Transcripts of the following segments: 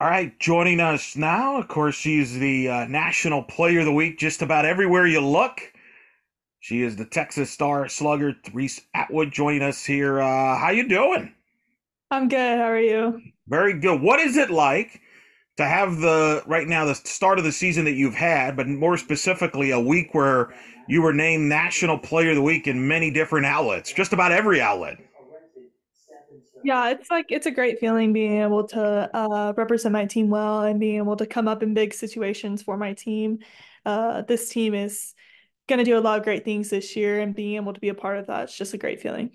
All right, joining us now, of course, she's the National Player of the Week just about everywhere you look. She is the Texas Star Slugger, Reese Atwood, joining us here. How you doing? I'm good. How are you? Very good. What is it like to have right now the start of the season that you've had, but more specifically, a week where you were named National Player of the Week in many different outlets, just about every outlet? Yeah, it's a great feeling being able to represent my team well and being able to come up in big situations for my team. This team is going to do a lot of great things this year, and being able to be a part of that, it's just a great feeling.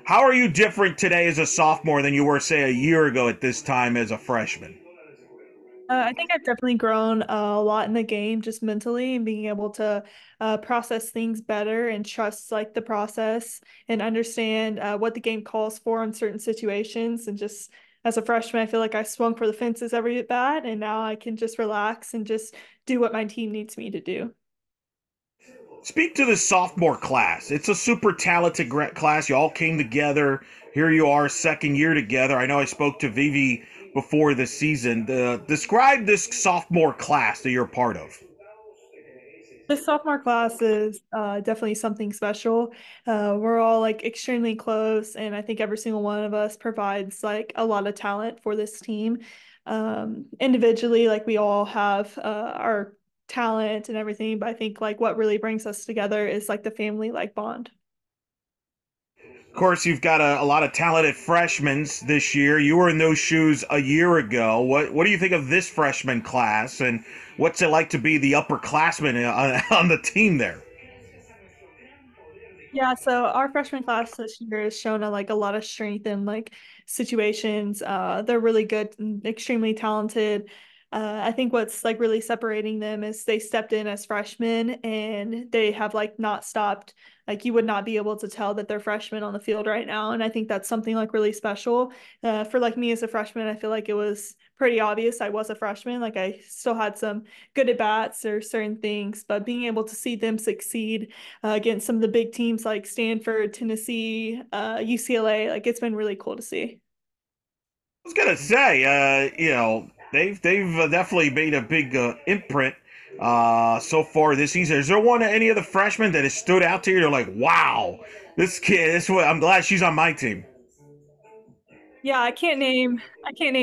How are you different today as a sophomore than you were, say, a year ago at this time as a freshman? I think I've definitely grown a lot in the game, just mentally, and being able to process things better and trust like the process and understand what the game calls for in certain situations. And just as a freshman, I feel like I swung for the fences every bat, and now I can just relax and just do what my team needs me to do. Speak to the sophomore class. It's a super talented class. You all came together. Here you are, second year together. I know I spoke to Vivi before the season. Describe this sophomore class that you're a part of. This sophomore class is definitely something special. We're all like extremely close, and I think every single one of us provides like a lot of talent for this team. Individually, like we all have our talent and everything, but I think like what really brings us together is like the family like bond. Of course, you've got a lot of talented freshmen this year. You were in those shoes a year ago. What do you think of this freshman class, and what's it like to be the upperclassman on the team there? Yeah, so our freshman class this year has shown like a lot of strength in like situations. They're really good and extremely talented. I think what's like really separating them is they stepped in as freshmen and they have like not stopped. Like you would not be able to tell that they're freshmen on the field right now, and I think that's something like really special. For like me as a freshman, I feel like it was pretty obvious I was a freshman. Like I still had some good at bats or certain things, but being able to see them succeed against some of the big teams like Stanford, Tennessee, UCLA. Like it's been really cool to see. Was gonna say, they've definitely made a big imprint so far this season. Is there any of the freshmen that has stood out to you? You're like, wow, this kid. This what I'm glad she's on my team. Yeah, I can't name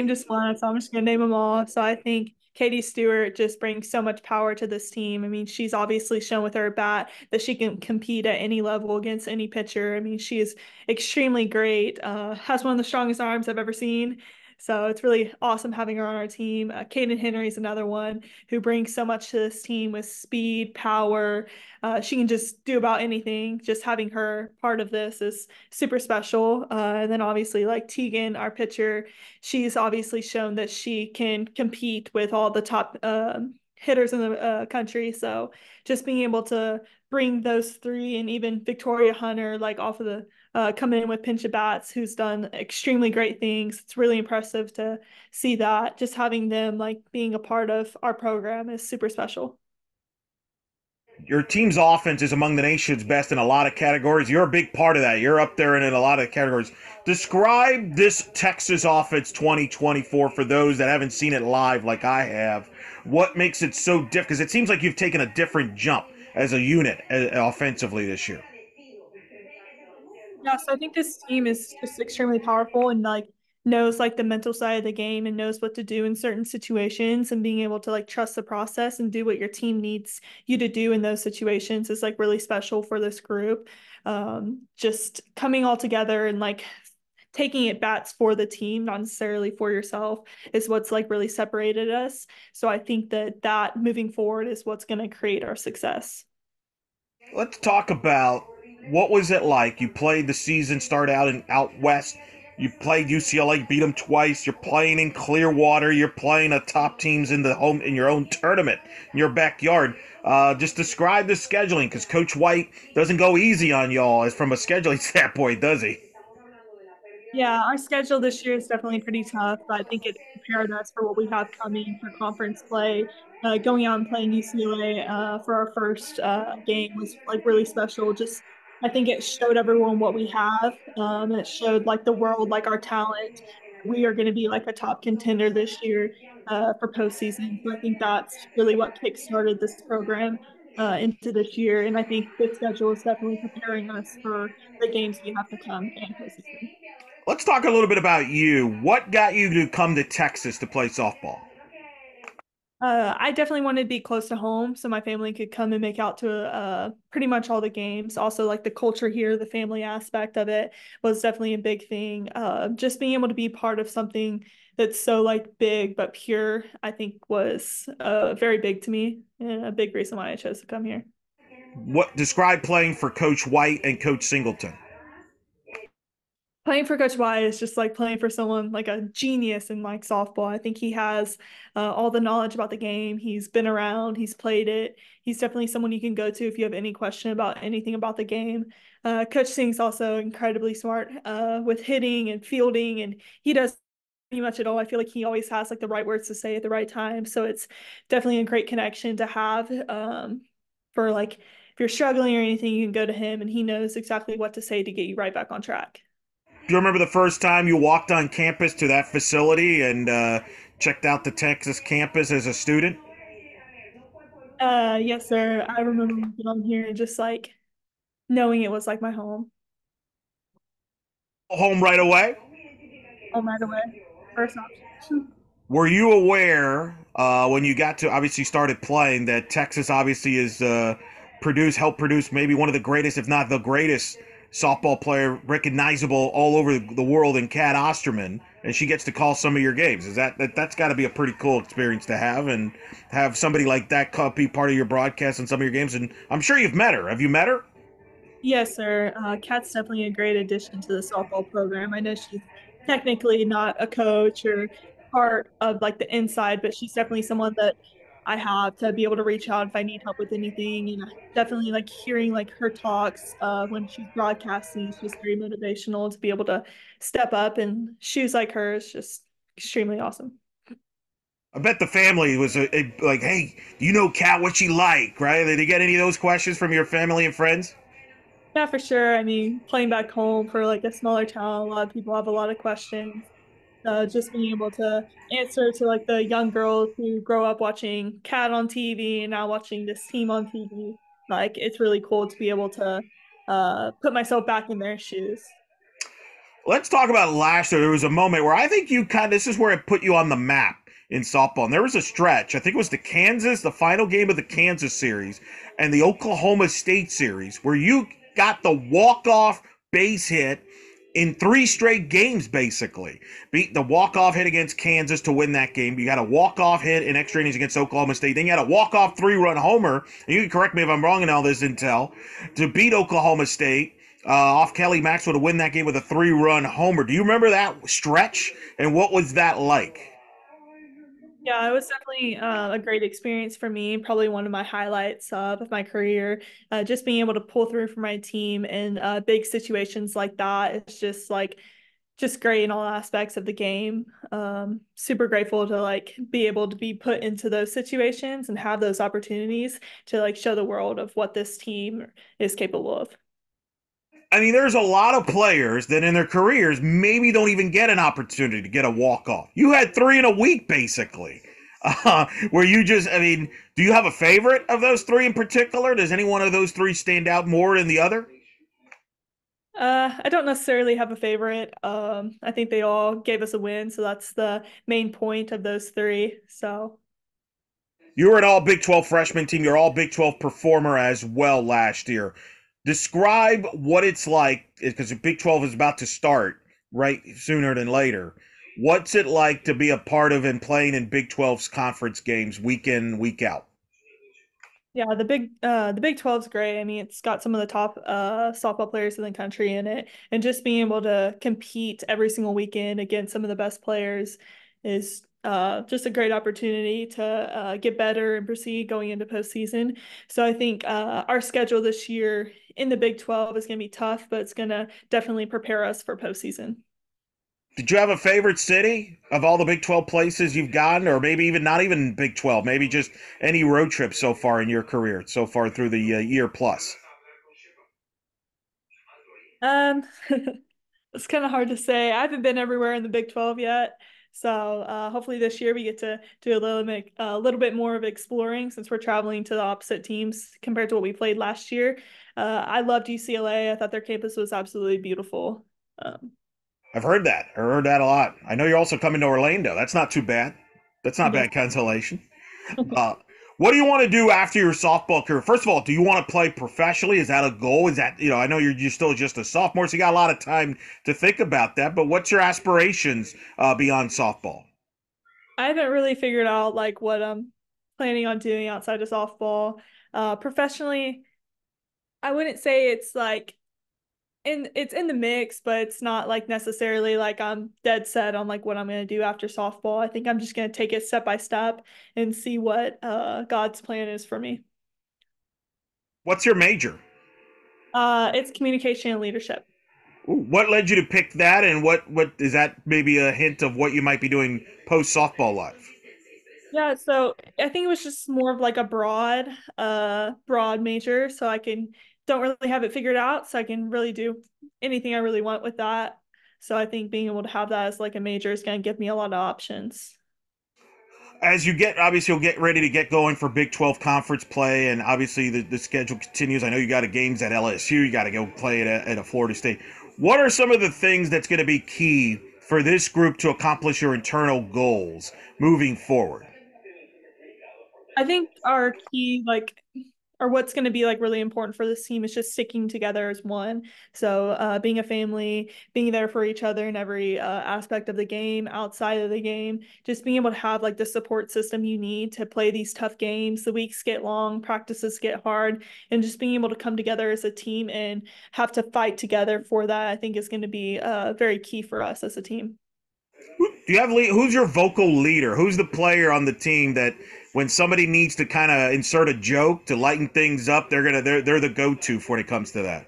just one, so I'm just gonna name them all. So I think Katie Stewart just brings so much power to this team. I mean, she's obviously shown with her bat that she can compete at any level against any pitcher. I mean, she is extremely great. Has one of the strongest arms I've ever seen. So it's really awesome having her on our team. Kaden Henry is another one who brings so much to this team with speed, power. She can just do about anything. Just having her part of this is super special. And then obviously, like Tegan, our pitcher, she's obviously shown that she can compete with all the top hitters in the country. So just being able to bring those three and even Victoria Hunter, like off of the coming in with pinch at bats, who's done extremely great things. It's really impressive to see that. Just having them like being a part of our program is super special. Your team's offense is among the nation's best in a lot of categories. You're a big part of that. You're up there in a lot of categories. Describe this Texas offense 2024 for those that haven't seen it live like I have. What makes it so different? Because it seems like you've taken a different jump as a unit offensively this year. Yeah, so I think this team is just extremely powerful and like knows like the mental side of the game and knows what to do in certain situations, and being able to like trust the process and do what your team needs you to do in those situations is like really special for this group. Just coming all together and like taking at bats for the team, not necessarily for yourself, is what's like really separated us. So I think that that moving forward is what's going to create our success. Let's talk about what was it like. You played the season, start out west. You played UCLA, beat them twice. You're playing in Clearwater. You're playing a top teams in your own tournament in your backyard. Just describe the scheduling, because Coach White doesn't go easy on y'all as from a scheduling standpoint, does he? Yeah, our schedule this year is definitely pretty tough, but I think it prepared us for what we have coming for conference play. Going out and playing UCLA for our first game was like really special. Just I think it showed everyone what we have. It showed like the world like our talent. we are going to be like a top contender this year for postseason. So I think that's really what kickstarted this program into this year. And I think the schedule is definitely preparing us for the games we have to come and postseason. Let's talk a little bit about you. What got you to come to Texas to play softball? I definitely wanted to be close to home so my family could come and make out to pretty much all the games. Also, like the culture here, the family aspect of it was definitely a big thing. Just being able to be part of something that's so like big but pure, I think was very big to me and a big reason why I chose to come here. What describe playing for Coach White and Coach Singleton? Playing for Coach Y is just like playing for someone like a genius in like softball. I think he has all the knowledge about the game. He's been around, he's played it. He's definitely someone you can go to if you have any question about anything about the game. Coach Singh's also incredibly smart with hitting and fielding, and he does pretty much it all. I feel like he always has like the right words to say at the right time. So it's definitely a great connection to have for like if you're struggling or anything, you can go to him and he knows exactly what to say to get you right back on track. Do you remember the first time you walked on campus to that facility and checked out the Texas campus as a student? Yes, sir. I remember walking on here and just like knowing it was like my Home right away? home right away. First option. Were you aware when you got to obviously started playing that Texas obviously is helped produce maybe one of the greatest, if not the greatest, softball player recognizable all over the world in Kat Osterman, and she gets to call some of your games. Is that's got to be a pretty cool experience to have, and have somebody like that be part of your broadcast and some of your games? And I'm sure you've met her. Have you met her? Yes, sir. Kat's definitely a great addition to the softball program. I know she's technically not a coach or part of like the inside, but she's definitely someone that I have to be able to reach out if I need help with anything. And definitely like hearing like her talks when she's broadcasting is just very motivational to be able to step up and shoes like her is just extremely awesome. I bet the family was like, "Hey, you know Kat, what she like, right?" Did you get any of those questions from your family and friends? Yeah, for sure. I mean, playing back home for like a smaller town, a lot of people have a lot of questions. Just being able to answer to like the young girls who grow up watching Cat on TV and now watching this team on TV. Like it's really cool to be able to put myself back in their shoes. Let's talk about last year. There was a moment where I think this is where it put you on the map in softball. And there was a stretch. I think it was the final game of the Kansas series and the Oklahoma State series, where you got the walk-off base hit in three straight games, basically. Beat the walk-off hit against Kansas to win that game. You got a walk-off hit in extra innings against Oklahoma State. Then you had a walk-off three-run homer. And you can correct me if I'm wrong in all this intel, to beat Oklahoma State off Kelly Maxwell to win that game with a three-run homer. Do you remember that stretch? And what was that like? Yeah, it was definitely a great experience for me. Probably one of my highlights of my career. Just being able to pull through for my team in big situations like that is just like just great in all aspects of the game. Super grateful to like be able to be put into those situations and have those opportunities to like show the world of what this team is capable of. I mean, there's a lot of players that in their careers maybe don't even get an opportunity to get a walk-off. You had three in a week, basically. Where you just, I mean, do you have a favorite of those three in particular? Does any one of those three stand out more than the other? I don't necessarily have a favorite. I think they all gave us a win, so that's the main point of those three. So You were an all Big 12 freshman team. You're all Big 12 performer as well last year. Describe what it's like, because the Big 12 is about to start right sooner than later. What's it like to be a part of and playing in Big 12's conference games week in, week out? yeah, the Big 12's great. I mean, it's got some of the top softball players in the country in it, and just being able to compete every single weekend against some of the best players is just a great opportunity to get better and proceed going into postseason. So I think our schedule this year in the Big 12 is going to be tough, but it's going to definitely prepare us for postseason. Did you have a favorite city of all the Big 12 places you've gone, or maybe even not even Big 12, maybe just any road trip so far in your career, so far through the year plus? Um, It's kind of hard to say. I haven't been everywhere in the Big 12 yet. So hopefully this year we get to do a little bit more of exploring since we're traveling to the opposite teams compared to what we played last year. I loved UCLA. I thought their campus was absolutely beautiful. Um, I've heard that. I heard that a lot. I know you're also coming to Orlando. That's not too bad. That's not yes. bad consolation. Uh, what do you want to do after your softball career? First of all, do you want to play professionally? Is that a goal? Is that, I know you're still just a sophomore, so you got a lot of time to think about that. But what's your aspirations beyond softball? I haven't really figured out like what I'm planning on doing outside of softball. Professionally, I wouldn't say it's like it's in the mix, but it's not like necessarily like I'm dead set on like what I'm gonna do after softball. I think I'm just gonna take it step by step and see what God's plan is for me. What's your major? It's communication and leadership. Ooh, what led you to pick that, and what is that? Maybe a hint of what you might be doing post softball life. Yeah, so I think it was just more of like a broad major, so I can don't really have it figured out, so I can really do anything I really want with that. So I think being able to have that as like a major is going to give me a lot of options. As you get, obviously you'll get ready to get going for Big 12 conference play, and obviously the schedule continues. I know you got a games at LSU, you got to go play at a Florida State. What are some of the things that's going to be key for this group to accomplish your internal goals moving forward? I think our key, like, or what's going to be like really important for this team is just sticking together as one. So, being a family, being there for each other in every aspect of the game, outside of the game, just being able to have like the support system you need to play these tough games. The weeks get long, practices get hard, and just being able to come together as a team and have to fight together for that, I think is going to be very key for us as a team. Do you have who's your vocal leader? Who's the player on the team that when somebody needs to kind of insert a joke to lighten things up, they're the go-to when it comes to that?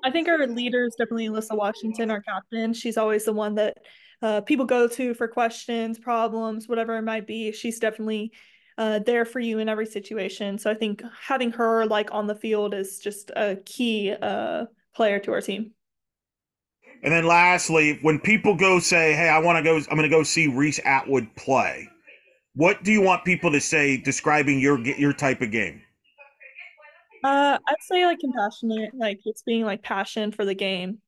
I think our leader is definitely Alyssa Washington, our captain. She's always the one that people go to for questions, problems, whatever it might be. She's definitely there for you in every situation. So I think having her like on the field is just a key player to our team. And then lastly, when people go say, "Hey, I'm going to go see Reese Atwood play," what do you want people to say describing your type of game? I'd say like compassionate, like it's being like passion for the game.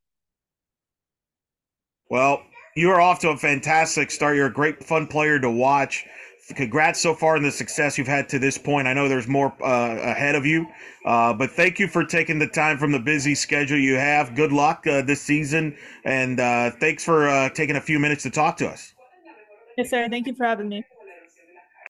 Well, you are off to a fantastic start. You're a great, fun player to watch. Congrats so far on the success you've had to this point. I know there's more ahead of you, but thank you for taking the time from the busy schedule you have. Good luck this season, and thanks for taking a few minutes to talk to us. Yes, sir. Thank you for having me.